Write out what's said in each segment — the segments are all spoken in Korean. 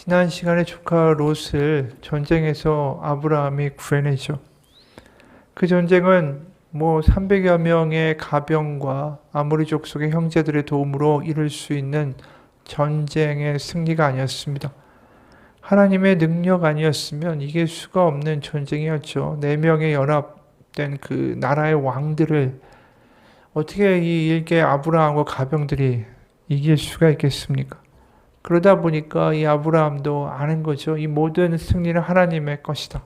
지난 시간에 조카 롯을 전쟁에서 아브라함이 구해내죠. 그 전쟁은 300여 명의 가병과 아모리 족속의 형제들의 도움으로 이룰 수 있는 전쟁의 승리가 아니었습니다. 하나님의 능력 아니었으면 이길 수가 없는 전쟁이었죠. 4명의 연합된 그 나라의 왕들을 어떻게 이 일개 아브라함과 가병들이 이길 수가 있겠습니까? 그러다 보니까 이 아브라함도 아는 거죠. 이 모든 승리는 하나님의 것이다.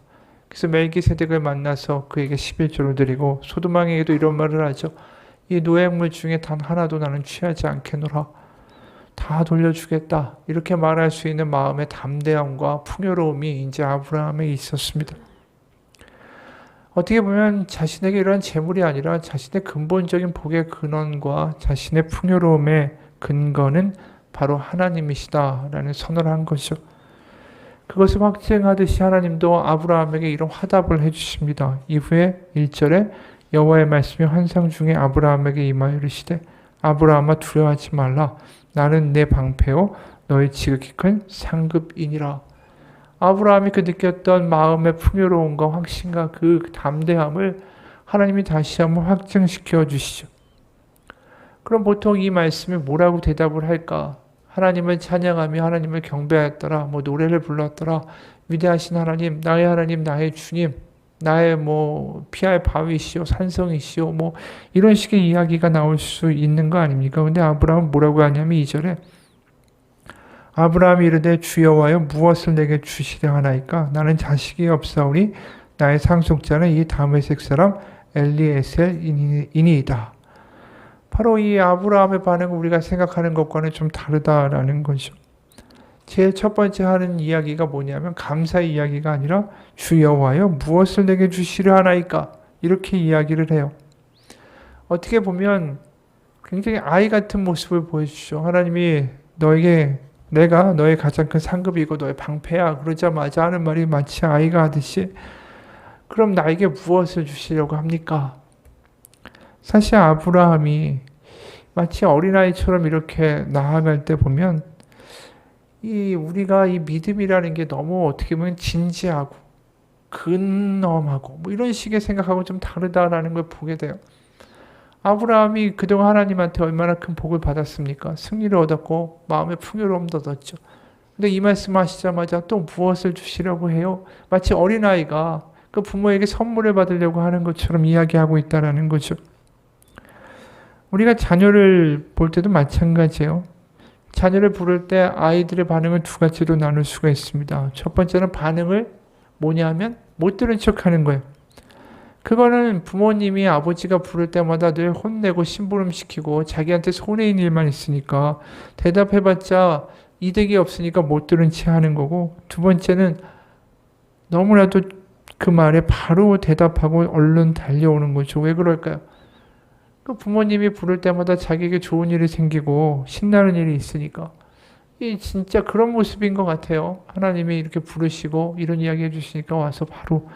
그래서 멜기세덱을 만나서 그에게 11조를 드리고 소도망에게도 이런 말을 하죠. 이 노획물 중에 단 하나도 나는 취하지 않겠노라. 다 돌려주겠다. 이렇게 말할 수 있는 마음의 담대함과 풍요로움이 이제 아브라함에 있었습니다. 어떻게 보면 자신에게 이러한 재물이 아니라 자신의 근본적인 복의 근원과 자신의 풍요로움의 근거는 바로 하나님이시다라는 선언을 한 거죠. 그것을 확증하듯이 하나님도 아브라함에게 이런 화답을 해주십니다. 이후에 1절에 여호와의 말씀이 환상 중에 아브라함에게 임하여 이르시되 아브라함아 두려워하지 말라. 나는 내 방패요 너의 지극히 큰 상급이니라. 아브라함이 그 느꼈던 마음의 풍요로움과 확신과 그 담대함을 하나님이 다시 한번 확증시켜 주시죠. 그럼 보통 이 말씀에 뭐라고 대답을 할까? 하나님을 찬양하며 하나님을 경배하였더라. 노래를 불렀더라. 위대하신 하나님, 나의 주님, 나의 피할 바위시오, 산성이시오. 이런 식의 이야기가 나올 수 있는 거 아닙니까? 근데 아브라함은 뭐라고 하냐면 2절에 아브라함이 이르되 주여와여 무엇을 내게 주시려 하나이까? 나는 자식이 없사오니 나의 상속자는 이 다메섹 사람 엘리에셀이니이다. 바로 이 아브라함의 반응은 우리가 생각하는 것과는 좀 다르다라는 거죠. 제일 첫 번째 하는 이야기가 뭐냐면 감사의 이야기가 아니라 주 여호와여 무엇을 내게 주시려 하나이까? 이렇게 이야기를 해요. 어떻게 보면 굉장히 아이 같은 모습을 보여주죠. 하나님이 내가 너의 가장 큰 상급이고 너의 방패야 그러자마자 하는 말이 마치 아이가 하듯이 그럼 나에게 무엇을 주시려고 합니까? 사실 아브라함이 마치 어린아이처럼 이렇게 나아갈 때 보면 우리가 이 믿음이라는 게 너무 어떻게 보면 진지하고 근엄하고 이런 식의 생각하고 좀 다르다라는 걸 보게 돼요. 아브라함이 그동안 하나님한테 얼마나 큰 복을 받았습니까? 승리를 얻었고 마음의 풍요로움도 얻었죠. 근데 이 말씀 하시자마자 또 무엇을 주시려고 해요? 마치 어린아이가 그 부모에게 선물을 받으려고 하는 것처럼 이야기하고 있다는 거죠. 우리가 자녀를 볼 때도 마찬가지예요. 자녀를 부를 때 아이들의 반응을 두 가지로 나눌 수가 있습니다. 첫 번째는 반응을 뭐냐면 못 들은 척하는 거예요. 그거는 부모님이 아버지가 부를 때마다 늘 혼내고 심부름시키고 자기한테 손해인 일만 있으니까 대답해봤자 이득이 없으니까 못 들은 채 하는 거고, 두 번째는 너무나도 그 말에 바로 대답하고 얼른 달려오는 거죠. 왜 그럴까요? 그 부모님이 부를 때마다 자기에게 좋은 일이 생기고 신나는 일이 있으니까. 이 진짜 그런 모습인 것 같아요. 하나님이 이렇게 부르시고 이런 이야기 해주시니까 와서 바로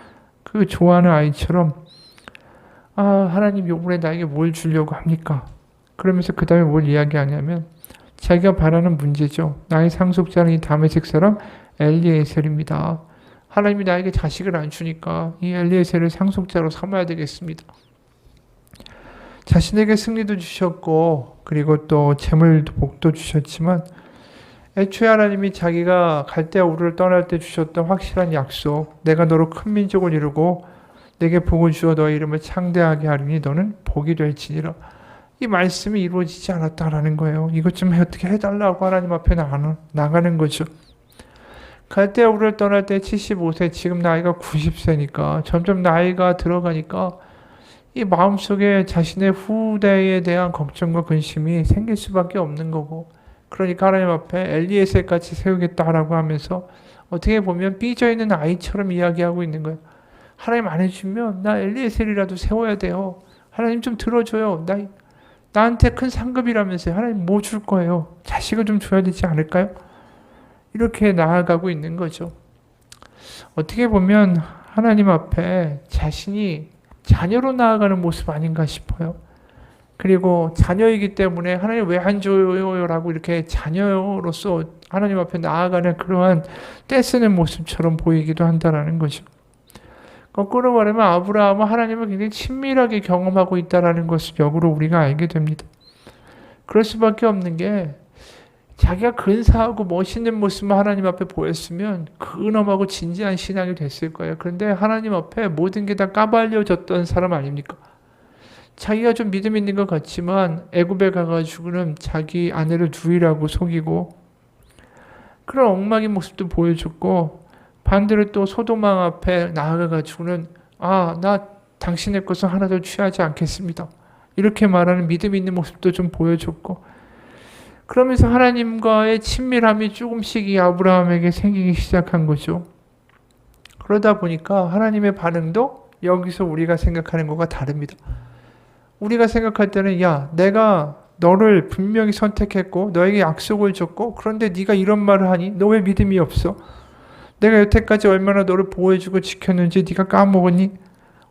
그 좋아하는 아이처럼 하나님 요번에 나에게 뭘 주려고 합니까? 그러면서 그 다음에 뭘 이야기하냐면 자기가 바라는 문제죠. 나의 상속자는 이 다메섹 사람 엘리에셀입니다. 하나님이 나에게 자식을 안 주니까 이 엘리에셀을 상속자로 삼아야 되겠습니다. 자신에게 승리도 주셨고 그리고 또 재물도 복도 주셨지만 애초에 하나님이 자기가 갈대아 우르를 떠날 때 주셨던 확실한 약속, 내가 너로 큰 민족을 이루고 내게 복을 주어 너의 이름을 창대하게 하리니 너는 복이 될지니라. 이 말씀이 이루어지지 않았다라는 거예요. 이것 좀 어떻게 해달라고 하나님 앞에 나가는 거죠. 갈대아 우르를 떠날 때 75세, 지금 나이가 90세니까 점점 나이가 들어가니까 이 마음속에 자신의 후대에 대한 걱정과 근심이 생길 수밖에 없는 거고, 그러니까 하나님 앞에 엘리에셀같이 세우겠다라고 하면서 어떻게 보면 삐져있는 아이처럼 이야기하고 있는 거예요. 하나님 안 해주면 나 엘리에셀이라도 세워야 돼요. 하나님 좀 들어줘요. 나한테 큰 상급이라면서요. 하나님 뭐 줄 거예요? 자식을 좀 줘야 되지 않을까요? 이렇게 나아가고 있는 거죠. 어떻게 보면 하나님 앞에 자신이 자녀로 나아가는 모습 아닌가 싶어요. 그리고 자녀이기 때문에 하나님 왜 안 줘요? 라고 이렇게 자녀로서 하나님 앞에 나아가는 그러한 떼쓰는 모습처럼 보이기도 한다는 거죠. 거꾸로 말하면 아브라함은 하나님을 굉장히 친밀하게 경험하고 있다는 것을 역으로 우리가 알게 됩니다. 그럴 수밖에 없는 게 자기가 근사하고 멋있는 모습을 하나님 앞에 보였으면 근엄하고 진지한 신앙이 됐을 거예요. 그런데 하나님 앞에 모든 게 다 까발려졌던 사람 아닙니까? 자기가 좀 믿음 있는 것 같지만 애굽에 가가지고는 자기 아내를 누이라고 속이고 그런 엉망인 모습도 보여줬고 반대로 또 소도망 앞에 나아가가지고는 나 당신의 것은 하나도 취하지 않겠습니다. 이렇게 말하는 믿음 있는 모습도 좀 보여줬고 그러면서 하나님과의 친밀함이 조금씩 이 아브라함에게 생기기 시작한 거죠. 그러다 보니까 하나님의 반응도 여기서 우리가 생각하는 것과 다릅니다. 우리가 생각할 때는 내가 너를 분명히 선택했고 너에게 약속을 줬고 그런데 네가 이런 말을 하니 너 왜 믿음이 없어? 내가 여태까지 얼마나 너를 보호해주고 지켰는지 네가 까먹었니?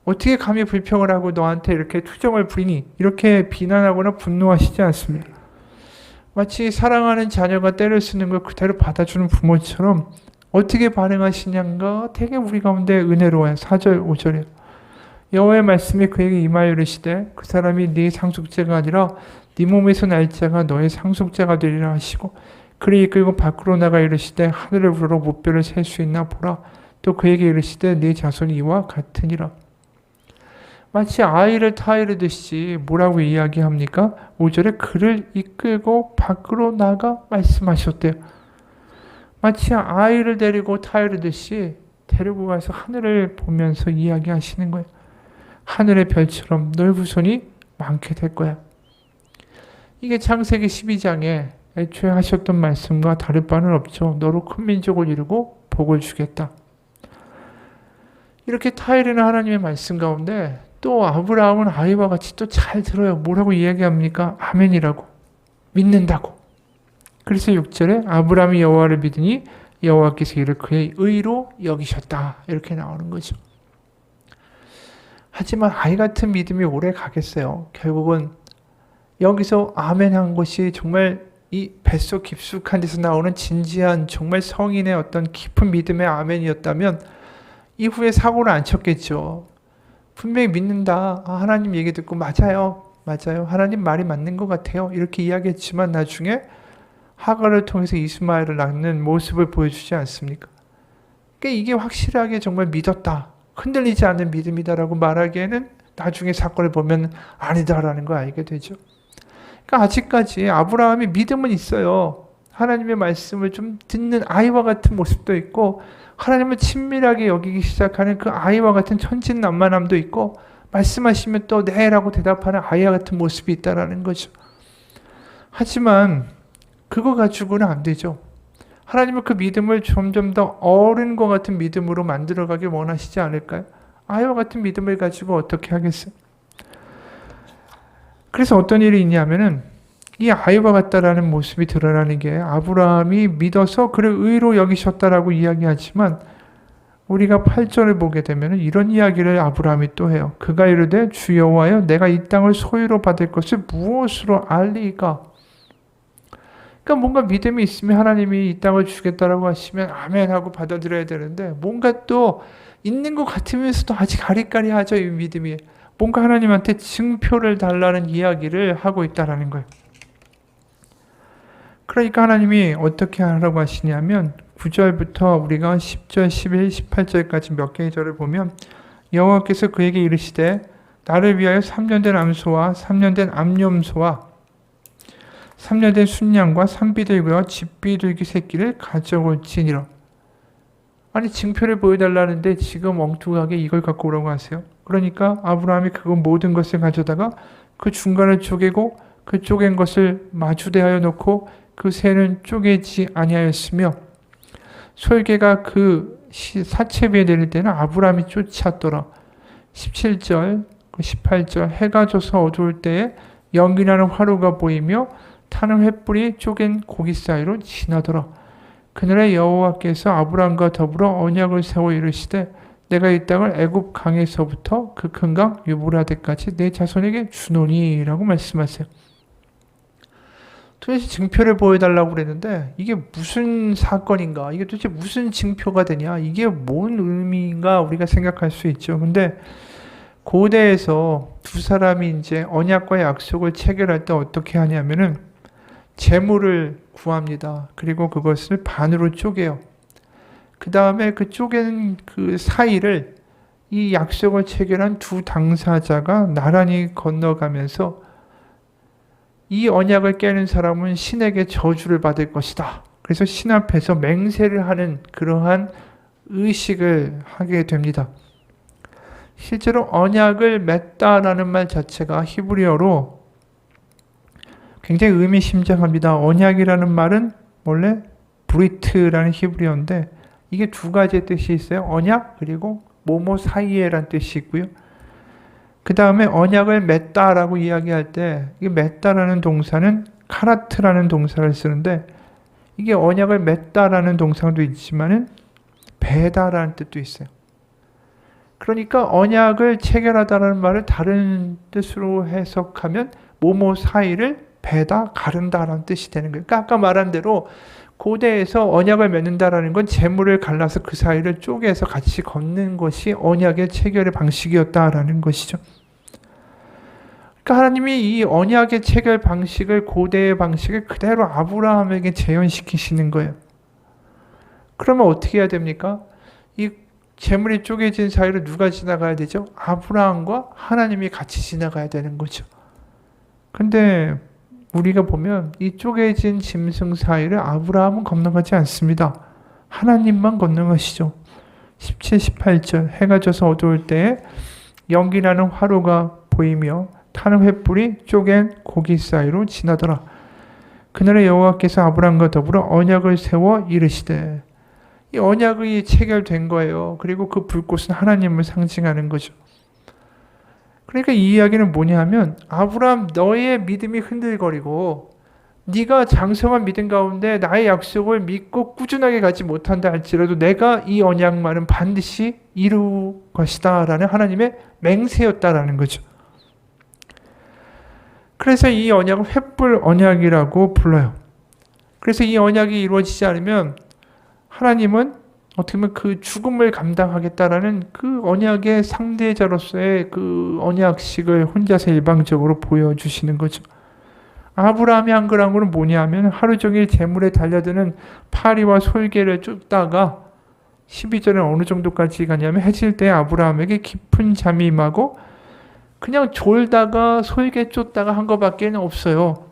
어떻게 감히 불평을 하고 너한테 이렇게 투정을 부리니? 이렇게 비난하거나 분노하시지 않습니다. 마치 사랑하는 자녀가 때를 쓰는 걸 그대로 받아주는 부모처럼 어떻게 반응하시냐가 되게 우리 가운데 은혜로워요. 4절 5절에 여호와의 말씀이 그에게 임하여 이르시되 그 사람이 네 상속자가 아니라 네 몸에서 날 자가 너의 상속자가 되리라 하시고 그를 이끌고 밖으로 나가 이르시되 하늘을 우러러 무뼈를 셀 수 있나 보라. 또 그에게 이르시되 네 자손이 이와 같으니라. 마치 아이를 타이르듯이 뭐라고 이야기합니까? 5절에 그를 이끌고 밖으로 나가 말씀하셨대요. 마치 아이를 데리고 타이르듯이 데리고 가서 하늘을 보면서 이야기하시는 거예요. 하늘의 별처럼 너의 후손이 많게 될 거야. 이게 창세기 12장에 애초에 하셨던 말씀과 다를 바는 없죠. 너로 큰 민족을 이루고 복을 주겠다. 이렇게 타이르는 하나님의 말씀 가운데 또 아브라함은 아이와 같이 또 잘 들어요. 뭐라고 이야기합니까? 아멘이라고. 믿는다고. 그래서 6절에 아브라함이 여호와를 믿으니 여호와께서 이를 그의 의로 여기셨다. 이렇게 나오는 거죠. 하지만 아이 같은 믿음이 오래 가겠어요. 결국은 여기서 아멘 한 것이 정말 이 뱃속 깊숙한 데서 나오는 진지한 정말 성인의 어떤 깊은 믿음의 아멘이었다면 이후에 사고를 안 쳤겠죠. 분명히 믿는다. 하나님 얘기 듣고 맞아요. 하나님 말이 맞는 것 같아요. 이렇게 이야기했지만 나중에 하갈을 통해서 이스마엘을 낳는 모습을 보여주지 않습니까? 그러니까 이게 확실하게 정말 믿었다. 흔들리지 않는 믿음이다라고 말하기에는 나중에 사건을 보면 아니다라는 걸 알게 되죠. 그러니까 아직까지 아브라함이 믿음은 있어요. 하나님의 말씀을 좀 듣는 아이와 같은 모습도 있고 하나님을 친밀하게 여기기 시작하는 그 아이와 같은 천진난만함도 있고 말씀하시면 또 네라고 대답하는 아이와 같은 모습이 있다라는 거죠. 하지만 그거 가지고는 안 되죠. 하나님은 그 믿음을 점점 더 어른과 같은 믿음으로 만들어가길 원하시지 않을까요? 아이와 같은 믿음을 가지고 어떻게 하겠어요? 그래서 어떤 일이 있냐면은 이 아이와 같다라는 모습이 드러나는 게 아브라함이 믿어서 그를 의로 여기셨다라고 이야기하지만 우리가 8절을 보게 되면 이런 이야기를 아브라함이 또 해요. 그가 이르되 주 여호와여 내가 이 땅을 소유로 받을 것을 무엇으로 알리까? 그러니까 뭔가 믿음이 있으면 하나님이 이 땅을 주겠다라고 하시면 아멘 하고 받아들여야 되는데 뭔가 또 있는 것 같으면서도 아직 아리까리하죠. 이 믿음이. 뭔가 하나님한테 증표를 달라는 이야기를 하고 있다는 거예요. 그러니까 하나님이 어떻게 하라고 하시냐면 9절부터 우리가 10절, 11, 18절까지 몇 개의 절을 보면 여호와께서 그에게 이르시되 나를 위하여 3년 된 암소와 3년 된 암염소와 3년 된 순양과 산비둘기와 집비둘기 새끼를 가져올지니라. 아니 증표를 보여달라는데 지금 엉뚱하게 이걸 갖고 오라고 하세요. 그러니까 아브라함이 그 모든 것을 가져다가 그 중간을 쪼개고 그 쪼갠 것을 마주대하여 놓고 그 새는 쪼개지 아니하였으며 솔개가 그 사체 위에 내릴 때는 아브라함이 쫓았더라. 17절, 18절 해가 져서 어두울 때에 연기나는 화로가 보이며 타는 횃불이 쪼갠 고기 사이로 지나더라. 그날에 여호와께서 아브라함과 더불어 언약을 세워 이르시되 내가 이 땅을 애굽 강에서부터 그 큰 강 유브라데까지 내 자손에게 주노니라고 말씀하세요. 도대체 증표를 보여달라고 그랬는데 이게 무슨 사건인가? 이게 도대체 무슨 증표가 되냐? 이게 뭔 의미인가? 우리가 생각할 수 있죠. 근데 고대에서 두 사람이 이제 언약과 약속을 체결할 때 어떻게 하냐면은 재물을 구합니다. 그리고 그것을 반으로 쪼개요. 그 다음에 그 쪼갠 그 사이를 이 약속을 체결한 두 당사자가 나란히 건너가면서 이 언약을 깨는 사람은 신에게 저주를 받을 것이다. 그래서 신 앞에서 맹세를 하는 그러한 의식을 하게 됩니다. 실제로 언약을 맺다라는 말 자체가 히브리어로 굉장히 의미심장합니다. 언약이라는 말은 원래 브리트라는 히브리어인데 이게 두 가지의 뜻이 있어요. 언약 그리고 뭐뭐 사이에라는 뜻이 있고요. 그 다음에 언약을 맺다라고 이야기할 때 이 맺다라는 동사는 카라트라는 동사를 쓰는데 이게 언약을 맺다라는 동사도 있지만은 배다라는 뜻도 있어요. 그러니까 언약을 체결하다라는 말을 다른 뜻으로 해석하면 뭐뭐 사이를 배다, 가른다라는 뜻이 되는 거예요. 그러니까 아까 말한 대로 고대에서 언약을 맺는다라는 건 재물을 갈라서 그 사이를 쪼개서 같이 걷는 것이 언약의 체결의 방식이었다라는 것이죠. 그러니까 하나님이 이 언약의 체결 방식을 고대의 방식을 그대로 아브라함에게 재현시키시는 거예요. 그러면 어떻게 해야 됩니까? 이 재물이 쪼개진 사이를 누가 지나가야 되죠? 아브라함과 하나님이 같이 지나가야 되는 거죠. 근데 우리가 보면 이 쪼개진 짐승 사이를 아브라함은 건너가지 않습니다. 하나님만 건너가시죠. 17, 18절 해가 져서 어두울 때에 연기나는 화로가 보이며 타는 횃불이 쪼갠 고기 사이로 지나더라. 그날에 여호와께서 아브라함과 더불어 언약을 세워 이르시되 이 언약이 체결된 거예요. 그리고 그 불꽃은 하나님을 상징하는 거죠. 그러니까 이 이야기는 뭐냐 하면 아브라함 너의 믿음이 흔들거리고 네가 장성한 믿음 가운데 나의 약속을 믿고 꾸준하게 가지 못한다 할지라도 내가 이 언약만은 반드시 이룰 것이다 라는 하나님의 맹세였다라는 거죠. 그래서 이 언약을 횃불 언약이라고 불러요. 그래서 이 언약이 이루어지지 않으면 하나님은 어떻게 보면 그 죽음을 감당하겠다라는 그 언약의 상대자로서의 그 언약식을 혼자서 일방적으로 보여주시는 거죠. 아브라함이 한 거는 뭐냐면 하루 종일 재물에 달려드는 파리와 솔개를 쫓다가 12절에 어느 정도까지 가냐면 해질 때 아브라함에게 깊은 잠이 임하고 그냥 졸다가 솔개 쫓다가 한 것밖에 없어요.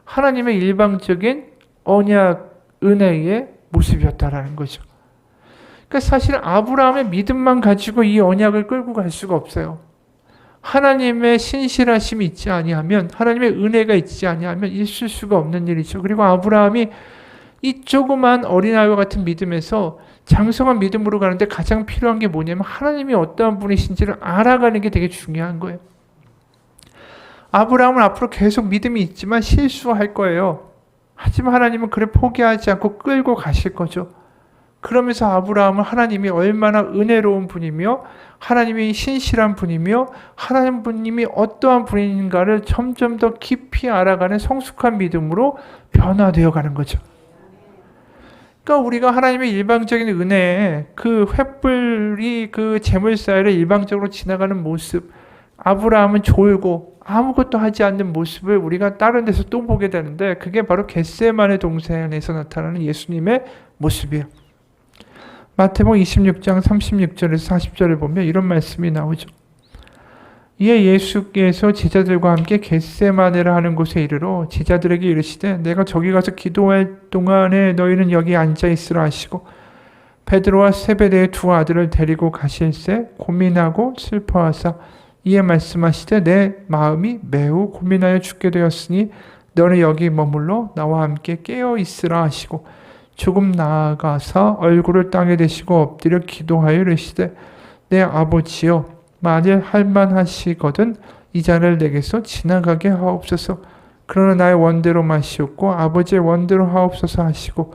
하나님의 일방적인 언약 은혜의 모습이었다라는 거죠. 그러니까 사실 아브라함의 믿음만 가지고 이 언약을 끌고 갈 수가 없어요. 하나님의 신실하심이 있지 아니하면 하나님의 은혜가 있지 아니하면 있을 수가 없는 일이죠. 그리고 아브라함이 이 조그만 어린아이와 같은 믿음에서 장성한 믿음으로 가는데 가장 필요한 게 뭐냐면 하나님이 어떠한 분이신지를 알아가는 게 되게 중요한 거예요. 아브라함은 앞으로 계속 믿음이 있지만 실수할 거예요. 하지만 하나님은 그를 포기하지 않고 끌고 가실 거죠. 그러면서 아브라함은 하나님이 얼마나 은혜로운 분이며 하나님이 신실한 분이며 하나님이 어떠한 분인가를 점점 더 깊이 알아가는 성숙한 믿음으로 변화되어 가는 거죠. 그러니까 우리가 하나님의 일방적인 은혜에 그 횃불이 그 재물 사이를 일방적으로 지나가는 모습, 아브라함은 졸고 아무것도 하지 않는 모습을 우리가 다른 데서 또 보게 되는데 그게 바로 겟세마네 동산에서 나타나는 예수님의 모습이에요. 마태복음 26장 36절에서 40절을 보면 이런 말씀이 나오죠. 이에 예수께서 제자들과 함께 겟세마네라 하는 곳에 이르러 제자들에게 이르시되 내가 저기 가서 기도할 동안에 너희는 여기 앉아 있으라 하시고 베드로와 세베대의 두 아들을 데리고 가실새 고민하고 슬퍼하사 이에 말씀하시되 내 마음이 매우 고민하여 죽게 되었으니 너는 여기 머물러 나와 함께 깨어 있으라 하시고 조금 나아가서 얼굴을 땅에 대시고 엎드려 기도하여 이르시되 내 아버지여 만일 할만하시거든 이 잔을 내게서 지나가게 하옵소서. 그러나 나의 원대로 마시옵고 아버지의 원대로 하옵소서 하시고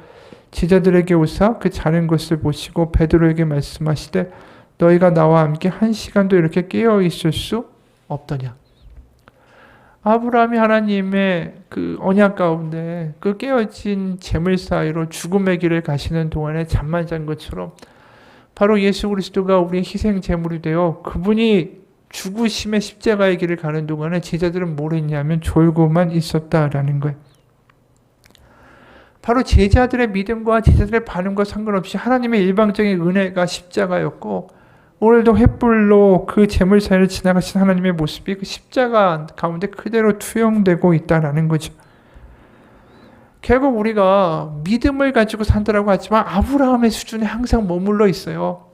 제자들에게 오사 그 자는 것을 보시고 베드로에게 말씀하시되 너희가 나와 함께 한 시간도 이렇게 깨어 있을 수 없더냐. 아브라함이 하나님의 그 언약 가운데 그 깨어진 재물 사이로 죽음의 길을 가시는 동안에 잠만 잔 것처럼 바로 예수 그리스도가 우리의 희생 제물이 되어 그분이 죽으심의 십자가의 길을 가는 동안에 제자들은 뭘 했냐면 졸고만 있었다라는 거예요. 바로 제자들의 믿음과 제자들의 반응과 상관없이 하나님의 일방적인 은혜가 십자가였고 오늘도 횃불로 그 재물 사이를 지나가신 하나님의 모습이 그 십자가 가운데 그대로 투영되고 있다는 거죠. 결국 우리가 믿음을 가지고 산다라고 하지만 아브라함의 수준에 항상 머물러 있어요.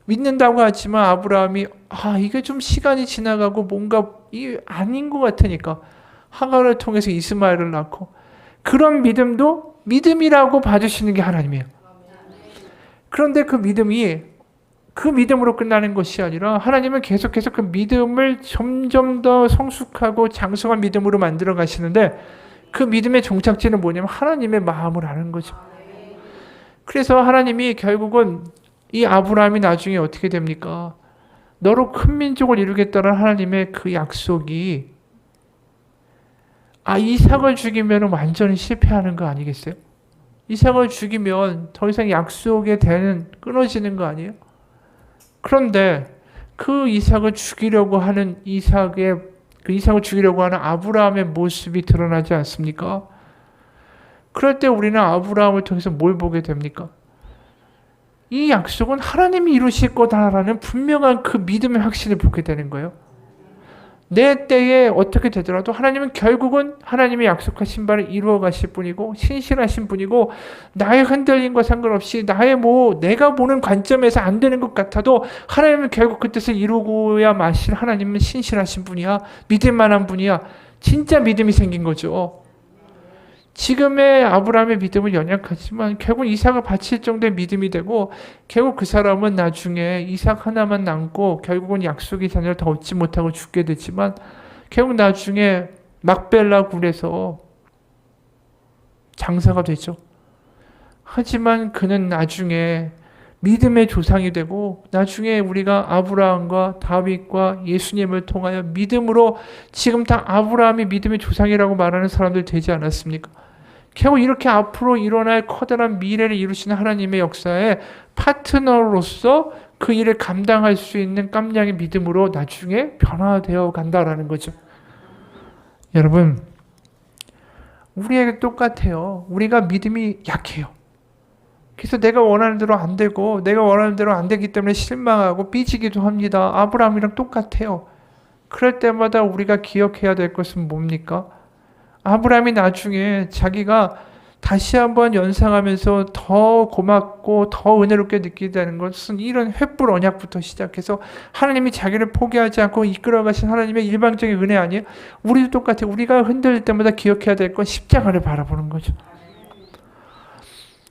믿는다고 하지만 아브라함이 이게 좀 시간이 지나가고 뭔가 아닌 것 같으니까 하갈을 통해서 이스마엘을 낳고 그런 믿음도 믿음이라고 봐주시는 게 하나님이에요. 그런데 그 믿음이 그 믿음으로 끝나는 것이 아니라 하나님은 계속해서 그 믿음을 점점 더 성숙하고 장성한 믿음으로 만들어 가시는데 그 믿음의 종착지는 뭐냐면 하나님의 마음을 아는 거죠. 그래서 하나님이 결국은 이 아브라함이 나중에 어떻게 됩니까? 너로 큰 민족을 이루겠다는 하나님의 그 약속이 이삭을 죽이면 완전히 실패하는 거 아니겠어요? 이삭을 죽이면 더 이상 약속의 대는 끊어지는 거 아니에요? 그런데 그 이삭을 죽이려고 하는 이삭을 죽이려고 하는 아브라함의 모습이 드러나지 않습니까? 그럴 때 우리는 아브라함을 통해서 뭘 보게 됩니까? 이 약속은 하나님이 이루실 거다라는 분명한 그 믿음의 확신을 보게 되는 거예요. 내 때에 어떻게 되더라도 하나님은 결국은 하나님의 약속하신 바를 이루어 가실 분이고 신실하신 분이고 나의 흔들림과 상관없이 내가 보는 관점에서 안 되는 것 같아도 하나님은 결국 그 뜻을 이루고야 마실 하나님은 신실하신 분이야. 믿을 만한 분이야. 진짜 믿음이 생긴 거죠. 지금의 아브라함의 믿음은 연약하지만 결국 이삭을 바칠 정도의 믿음이 되고 결국 그 사람은 나중에 이삭 하나만 남고 결국은 약속의 자녀를 더 얻지 못하고 죽게 되지만 결국 나중에 막벨라 굴에서 장사가 되죠. 하지만 그는 나중에 믿음의 조상이 되고 나중에 우리가 아브라함과 다윗과 예수님을 통하여 믿음으로 지금 다 아브라함이 믿음의 조상이라고 말하는 사람들 되지 않았습니까? 결국 이렇게 앞으로 일어날 커다란 미래를 이루시는 하나님의 역사에 파트너로서 그 일을 감당할 수 있는 깜냥의 믿음으로 나중에 변화되어 간다라는 거죠. 여러분, 우리에게 똑같아요. 우리가 믿음이 약해요. 그래서 내가 원하는 대로 안 되고 내가 원하는 대로 안 되기 때문에 실망하고 삐지기도 합니다. 아브라함이랑 똑같아요. 그럴 때마다 우리가 기억해야 될 것은 뭡니까? 아브라함이 나중에 자기가 다시 한번 연상하면서 더 고맙고 더 은혜롭게 느끼게 되는 것은 이런 횃불 언약부터 시작해서 하나님이 자기를 포기하지 않고 이끌어가신 하나님의 일방적인 은혜 아니에요? 우리도 똑같아요. 우리가 흔들릴 때마다 기억해야 될 건 십자가를 바라보는 거죠.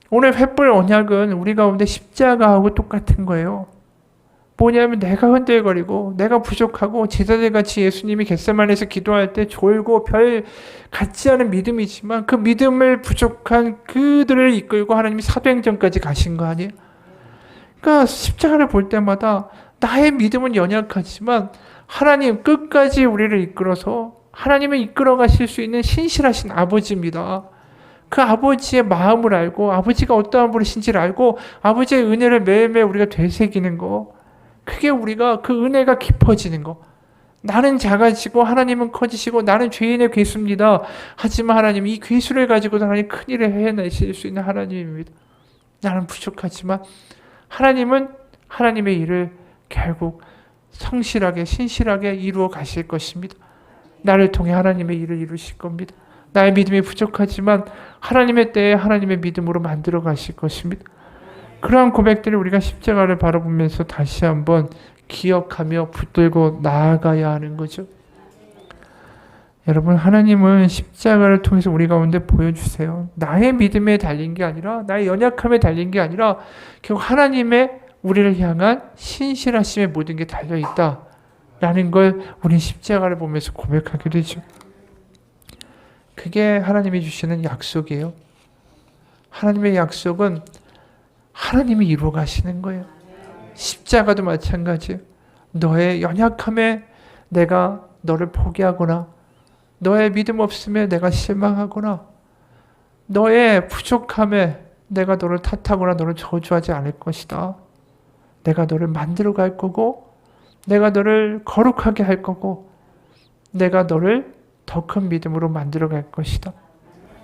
오늘 횃불 언약은 우리 가운데 십자가하고 똑같은 거예요. 뭐냐면 내가 흔들거리고 내가 부족하고 제자들같이 예수님이 겟세마네에서 기도할 때 졸고 별 같지 않은 믿음이지만 그 믿음을 부족한 그들을 이끌고 하나님이 사도행전까지 가신 거 아니에요? 그러니까 십자가를 볼 때마다 나의 믿음은 연약하지만 하나님 끝까지 우리를 이끌어서 하나님을 이끌어 가실 수 있는 신실하신 아버지입니다. 그 아버지의 마음을 알고 아버지가 어떠한 분이신지를 알고 아버지의 은혜를 매일매일 우리가 되새기는 거, 그게 우리가 그 은혜가 깊어지는 거. 나는 작아지고 하나님은 커지시고 나는 죄인의 괴수입니다. 하지만 하나님 이 괴수를 가지고도 하나님 큰일을 해내실 수 있는 하나님입니다. 나는 부족하지만 하나님은 하나님의 일을 결국 성실하게 신실하게 이루어 가실 것입니다. 나를 통해 하나님의 일을 이루실 겁니다. 나의 믿음이 부족하지만 하나님의 때에 하나님의 믿음으로 만들어 가실 것입니다. 그러한 고백들을 우리가 십자가를 바라보면서 다시 한번 기억하며 붙들고 나아가야 하는 거죠. 여러분, 하나님은 십자가를 통해서 우리 가운데 보여주세요. 나의 믿음에 달린 게 아니라 나의 연약함에 달린 게 아니라 결국 하나님의 우리를 향한 신실하심에 모든 게 달려있다라는 걸 우리 십자가를 보면서 고백하게 되죠. 그게 하나님이 주시는 약속이에요. 하나님의 약속은 하나님이 이루어 가시는 거예요. 십자가도 마찬가지예요. 너의 연약함에 내가 너를 포기하거나 너의 믿음 없음에 내가 실망하거나 너의 부족함에 내가 너를 탓하거나 너를 저주하지 않을 것이다. 내가 너를 만들어 갈 거고 내가 너를 거룩하게 할 거고 내가 너를 더 큰 믿음으로 만들어 갈 것이다.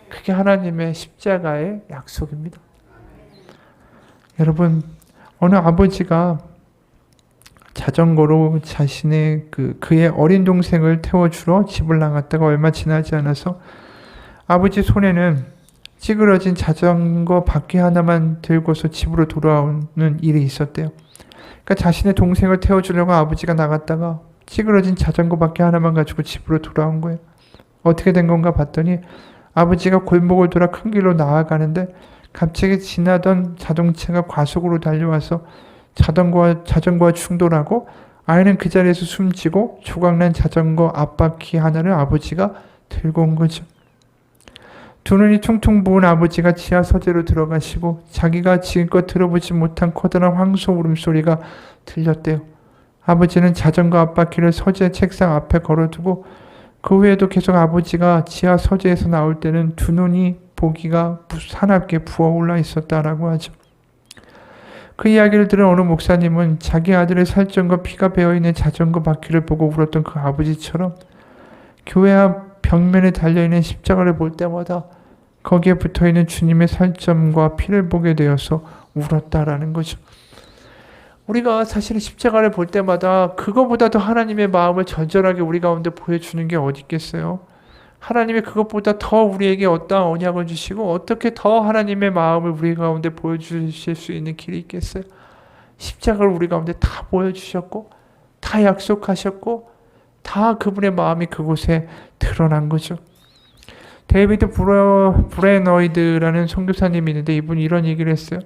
그게 하나님의 십자가의 약속입니다. 여러분, 어느 아버지가 자전거로 자신의 그의 어린 동생을 태워주러 집을 나갔다가 얼마 지나지 않아서 아버지 손에는 찌그러진 자전거 바퀴 하나만 들고서 집으로 돌아오는 일이 있었대요. 그러니까 자신의 동생을 태워주려고 아버지가 나갔다가 찌그러진 자전거 바퀴 하나만 가지고 집으로 돌아온 거예요. 어떻게 된 건가 봤더니 아버지가 골목을 돌아 큰 길로 나아가는데 갑자기 지나던 자동차가 과속으로 달려와서 자전거와 충돌하고 아이는 그 자리에서 숨지고 조각난 자전거 앞바퀴 하나를 아버지가 들고 온 거죠. 두 눈이 퉁퉁 부은 아버지가 지하 서재로 들어가시고 자기가 지금껏 들어보지 못한 커다란 황소 울음소리가 들렸대요. 아버지는 자전거 앞바퀴를 서재 책상 앞에 걸어두고 그 후에도 계속 아버지가 지하 서재에서 나올 때는 두 눈이 보기가 사납게 부어올라 있었다라고 하죠. 그 이야기를 들은 어느 목사님은 자기 아들의 살점과 피가 배어있는 자전거 바퀴를 보고 울었던 그 아버지처럼 교회 앞 벽면에 달려있는 십자가를 볼 때마다 거기에 붙어있는 주님의 살점과 피를 보게 되어서 울었다라는 거죠. 우리가 사실 십자가를 볼 때마다 그거보다 더 하나님의 마음을 절절하게 우리 가운데 보여주는 게 어디 있겠어요? 하나님이 그것보다 더 우리에게 어떠한 언약을 주시고 어떻게 더 하나님의 마음을 우리 가운데 보여주실 수 있는 길이 있겠어요? 십자가를 우리 가운데 다 보여주셨고 다 약속하셨고 다 그분의 마음이 그곳에 드러난 거죠. 데이비드 브레너이드라는 선교사님이 있는데 이분이 이런 얘기를 했어요.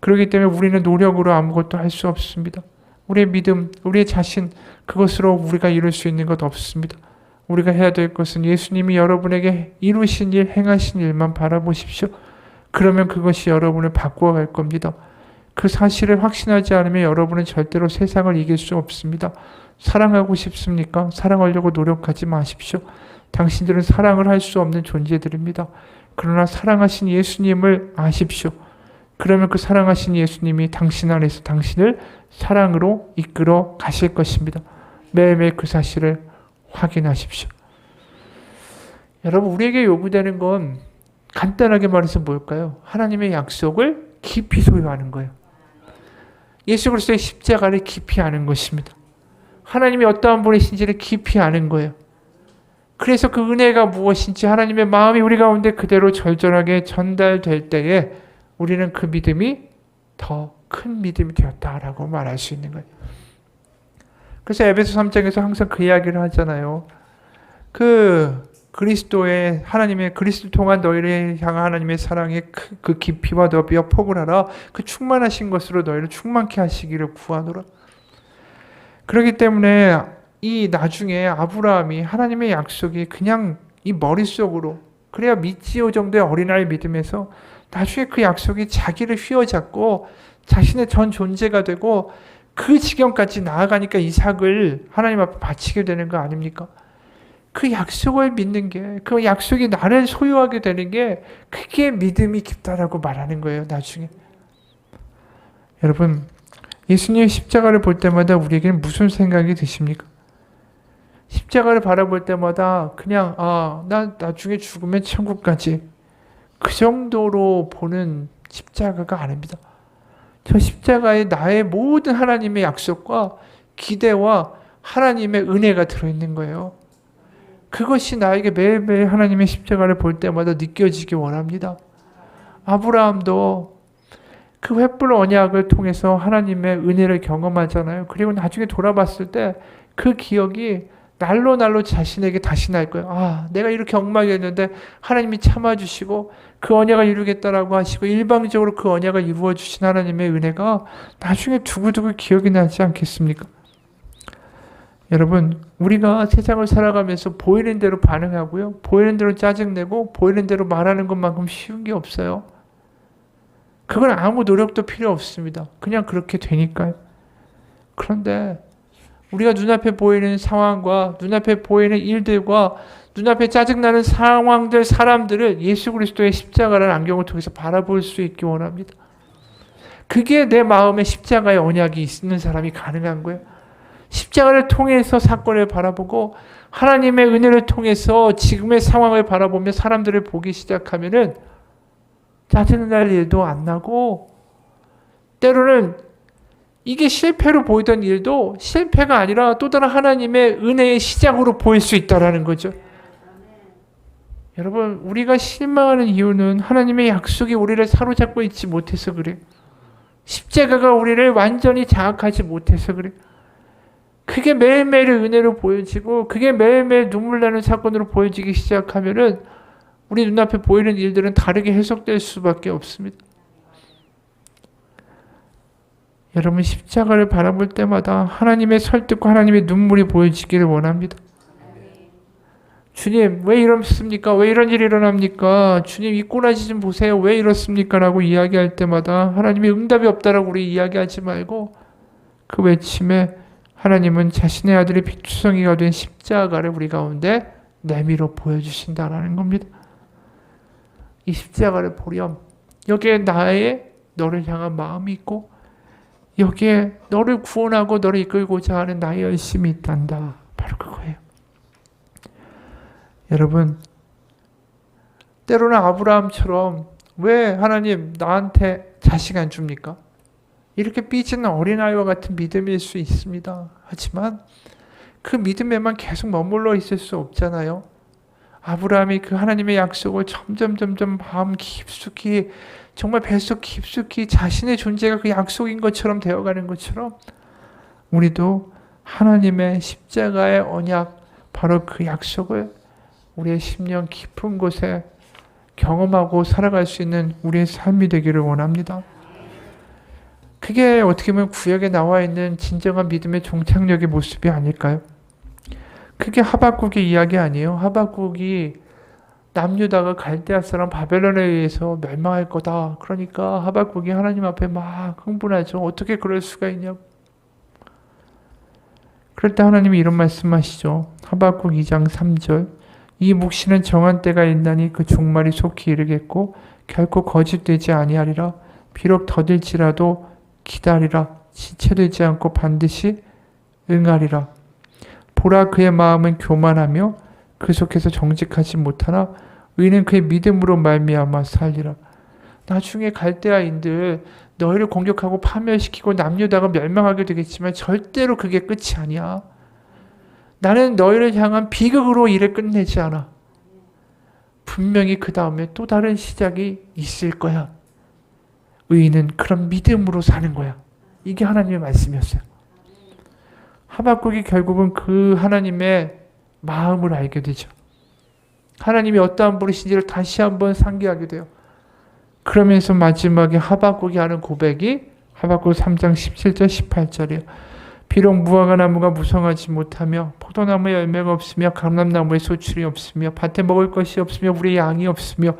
그렇기 때문에 우리는 노력으로 아무것도 할 수 없습니다. 우리의 믿음, 우리의 자신, 그것으로 우리가 이룰 수 있는 것 없습니다. 우리가 해야 될 것은 예수님이 여러분에게 이루신 일, 행하신 일만 바라보십시오. 그러면 그것이 여러분을 바꾸어 갈 겁니다. 그 사실을 확신하지 않으면 여러분은 절대로 세상을 이길 수 없습니다. 사랑하고 싶습니까? 사랑하려고 노력하지 마십시오. 당신들은 사랑을 할 수 없는 존재들입니다. 그러나 사랑하신 예수님을 아십시오. 그러면 그 사랑하신 예수님이 당신 안에서 당신을 사랑으로 이끌어 가실 것입니다. 매일매일 그 사실을 확인하십시오. 여러분, 우리에게 요구되는 건 간단하게 말해서 뭘까요? 하나님의 약속을 깊이 소유하는 거예요. 예수 그리스도의 십자가를 깊이 아는 것입니다. 하나님이 어떠한 분이신지를 깊이 아는 거예요. 그래서 그 은혜가 무엇인지 하나님의 마음이 우리 가운데 그대로 절절하게 전달될 때에 우리는 그 믿음이 더 큰 믿음이 되었다라고 말할 수 있는 거예요. 그래서 에베소 3장에서 항상 그 이야기를 하잖아요. 그 그리스도의 하나님의 그리스도 통한 너희를 향한 하나님의 사랑의 그 깊이와 너비와 폭을 알아 그 충만하신 것으로 너희를 충만케 하시기를 구하노라. 그렇기 때문에 이 나중에 아브라함이 하나님의 약속이 그냥 이 머릿속으로 그래야 믿지요 정도의 어린아이 믿음에서 나중에 그 약속이 자기를 휘어잡고 자신의 전 존재가 되고 그 지경까지 나아가니까 이삭을 하나님 앞에 바치게 되는 거 아닙니까? 그 약속을 믿는 게, 그 약속이 나를 소유하게 되는 게 그게 믿음이 깊다라고 말하는 거예요, 나중에. 여러분, 예수님의 십자가를 볼 때마다 우리에게는 무슨 생각이 드십니까? 십자가를 바라볼 때마다 그냥 나 나중에 죽으면 천국 가지. 그 정도로 보는 십자가가 아닙니다. 저 십자가에 나의 모든 하나님의 약속과 기대와 하나님의 은혜가 들어있는 거예요. 그것이 나에게 매일매일 하나님의 십자가를 볼 때마다 느껴지기 원합니다. 아브라함도 그 횃불 언약을 통해서 하나님의 은혜를 경험하잖아요. 그리고 나중에 돌아봤을 때 그 기억이 날로 자신에게 다시 날 거예요. 내가 이렇게 엉망이었는데 하나님이 참아주시고 그 언약을 이루겠다라고 하시고 일방적으로 그 언약을 이루어주신 하나님의 은혜가 나중에 두고두고 기억이 나지 않겠습니까? 여러분, 우리가 세상을 살아가면서 보이는 대로 반응하고요. 보이는 대로 짜증내고 보이는 대로 말하는 것만큼 쉬운 게 없어요. 그건 아무 노력도 필요 없습니다. 그냥 그렇게 되니까요. 그런데 우리가 눈앞에 보이는 상황과 눈앞에 보이는 일들과 눈앞에 짜증나는 상황들, 사람들을 예수 그리스도의 십자가라는 안경을 통해서 바라볼 수 있기 원합니다. 그게 내 마음에 십자가의 언약이 있는 사람이 가능한 거예요. 십자가를 통해서 사건을 바라보고 하나님의 은혜를 통해서 지금의 상황을 바라보며 사람들을 보기 시작하면은 짜증날 일도 안 나고, 때로는 이게 실패로 보이던 일도 실패가 아니라 또 다른 하나님의 은혜의 시작으로 보일 수 있다는 거죠. 여러분, 우리가 실망하는 이유는 하나님의 약속이 우리를 사로잡고 있지 못해서 그래요. 십자가가 우리를 완전히 장악하지 못해서 그래요. 그게 매일매일 은혜로 보여지고 그게 매일매일 눈물 나는 사건으로 보여지기 시작하면은 우리 눈앞에 보이는 일들은 다르게 해석될 수밖에 없습니다. 여러분, 십자가를 바라볼 때마다 하나님의 설득과 하나님의 눈물이 보여지기를 원합니다. 주님, 왜 이렇습니까? 왜 이런 일이 일어납니까? 주님, 이 꼬라지 좀 보세요. 왜 이렇습니까? 라고 이야기할 때마다 하나님의 응답이 없다라고 우리 이야기하지 말고 그 외침에 하나님은 자신의 아들의 피투성이가 된 십자가를 우리 가운데 내밀어 보여주신다라는 겁니다. 이 십자가를 보렴. 여기에 나의 너를 향한 마음이 있고 여기에 너를 구원하고 너를 이끌고자 하는 나의 열심이 있단다. 바로 그거예요. 여러분, 때로는 아브라함처럼 왜 하나님 나한테 자식 안 줍니까? 이렇게 삐지는 어린아이와 같은 믿음일 수 있습니다. 하지만 그 믿음에만 계속 머물러 있을 수 없잖아요. 아브라함이 그 하나님의 약속을 점점 마음 깊숙이, 정말 뱃속 깊숙이 자신의 존재가 그 약속인 것처럼 되어가는 것처럼 우리도 하나님의 십자가의 언약, 바로 그 약속을 우리의 심령 깊은 곳에 경험하고 살아갈 수 있는 우리의 삶이 되기를 원합니다. 그게 어떻게 보면 구약에 나와 있는 진정한 믿음의 종착역의 모습이 아닐까요? 그게 하박국의 이야기 아니에요? 하박국이 남유다가 갈대아 사람 바벨론에 의해서 멸망할 거다. 그러니까 하박국이 하나님 앞에 막 흥분하죠. 어떻게 그럴 수가 있냐고. 그럴 때 하나님이 이런 말씀하시죠. 하박국 2장 3절. 이 묵시는 정한 때가 있나니 그 종말이 속히 이르겠고 결코 거짓되지 아니하리라. 비록 더딜지라도 기다리라. 지체되지 않고 반드시 응하리라. 보라, 그의 마음은 교만하며 그 속에서 정직하지 못하나 의인은 그의 믿음으로 말미암아 살리라. 나중에 갈대아인들 너희를 공격하고 파멸시키고 남유다가 멸망하게 되겠지만 절대로 그게 끝이 아니야. 나는 너희를 향한 비극으로 일을 끝내지 않아. 분명히 그 다음에 또 다른 시작이 있을 거야. 의인은 그런 믿음으로 사는 거야. 이게 하나님의 말씀이었어요. 하박국이 결국은 그 하나님의 마음을 알게 되죠. 하나님이 어떠한 분이신지를 다시 한번 상기하게 돼요. 그러면서 마지막에 하박국이 하는 고백이 하박국 3장 17절 18절이에요. 비록 무화과 나무가 무성하지 못하며 포도나무에 열매가 없으며 감람나무에 소출이 없으며 밭에 먹을 것이 없으며 우리의 양이 없으며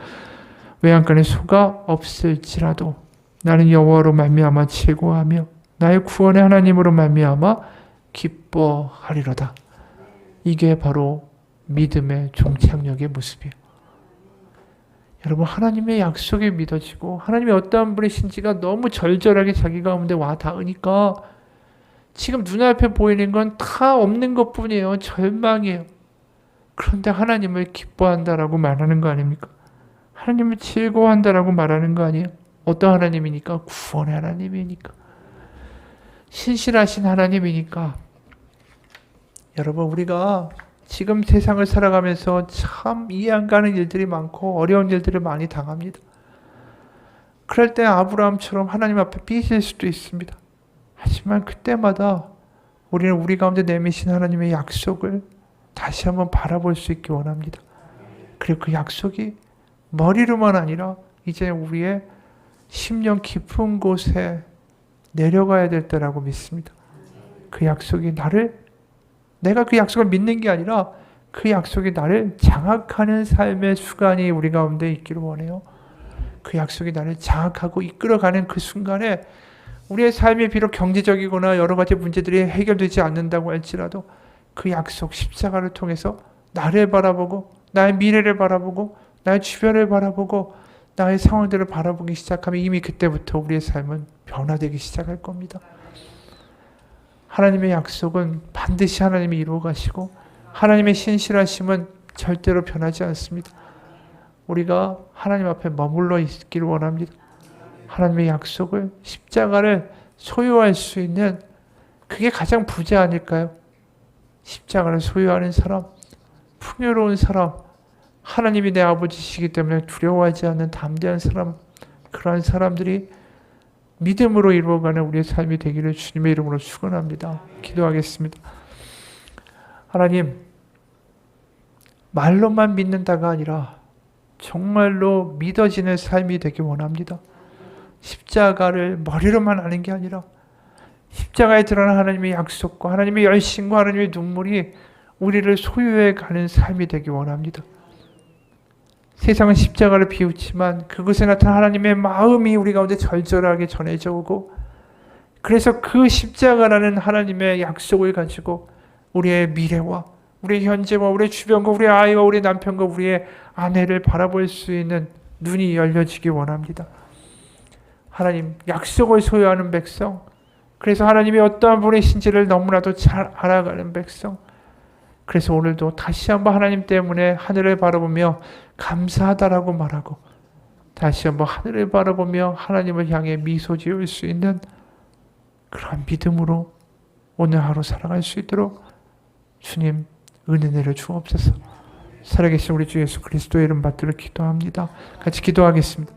외양간에 소가 없을지라도 나는 여호와로 말미암아 즐거워하며 나의 구원의 하나님으로 말미암아 기뻐하리로다. 이게 바로 믿음의 종착역의 모습이에요. 여러분, 하나님의 약속이 믿어지고 하나님이 어떠한 분이신지가 너무 절절하게 자기 가운데 와 닿으니까 지금 눈앞에 보이는 건 다 없는 것뿐이에요. 절망이에요. 그런데 하나님을 기뻐한다라고 말하는 거 아닙니까? 하나님을 즐거워한다라고 말하는 거 아니에요? 어떤 하나님이니까? 구원의 하나님이니까. 신실하신 하나님이니까. 여러분, 우리가 지금 세상을 살아가면서 참 이해 안 가는 일들이 많고 어려운 일들을 많이 당합니다. 그럴 때 아브라함처럼 하나님 앞에 삐질 수도 있습니다. 하지만 그때마다 우리는 우리 가운데 내미신 하나님의 약속을 다시 한번 바라볼 수 있기 원합니다. 그리고 그 약속이 머리로만 아니라 이제 우리의 심령 깊은 곳에 내려가야 될 때라고 믿습니다. 그 약속이 내가 그 약속을 믿는 게 아니라 그 약속이 나를 장악하는 삶의 수간이 우리 가운데 있기를 원해요. 그 약속이 나를 장악하고 이끌어가는 그 순간에 우리의 삶이 비록 경제적이거나 여러 가지 문제들이 해결되지 않는다고 할지라도 그 약속 십자가를 통해서 나를 바라보고 나의 미래를 바라보고 나의 주변을 바라보고 나의 상황들을 바라보기 시작하면 이미 그때부터 우리의 삶은 변화되기 시작할 겁니다. 하나님의 약속은 반드시 하나님이 이루어 가시고 하나님의 신실하심은 절대로 변하지 않습니다. 우리가 하나님 앞에 머물러 있기를 원합니다. 하나님의 약속을, 십자가를 소유할 수 있는, 그게 가장 부자 아닐까요? 십자가를 소유하는 사람, 풍요로운 사람, 하나님이 내 아버지시기 때문에 두려워하지 않는 담대한 사람, 그러한 사람들이 믿음으로 이루어가는 우리의 삶이 되기를 주님의 이름으로 축원합니다. 기도하겠습니다. 하나님, 말로만 믿는다가 아니라 정말로 믿어지는 삶이 되기 원합니다. 십자가를 머리로만 아는 게 아니라 십자가에 드러난 하나님의 약속과 하나님의 열심과 하나님의 눈물이 우리를 소유해 가는 삶이 되기 원합니다. 세상은 십자가를 비웃지만 그것에 나타난 하나님의 마음이 우리 가운데 절절하게 전해져 오고, 그래서 그 십자가라는 하나님의 약속을 가지고 우리의 미래와 우리의 현재와 우리의 주변과 우리의 아이와 우리의 남편과 우리의 아내를 바라볼 수 있는 눈이 열려지기 원합니다. 하나님, 약속을 소유하는 백성, 그래서 하나님이 어떠한 분이신지를 너무나도 잘 알아가는 백성, 그래서 오늘도 다시 한번 하나님 때문에 하늘을 바라보며 감사하다라고 말하고 다시 한번 하늘을 바라보며 하나님을 향해 미소 지을 수 있는 그런 믿음으로 오늘 하루 살아갈 수 있도록 주님 은혜 내려 주옵소서. 살아계신 우리 주 예수 그리스도의 이름 받들어 기도합니다. 같이 기도하겠습니다.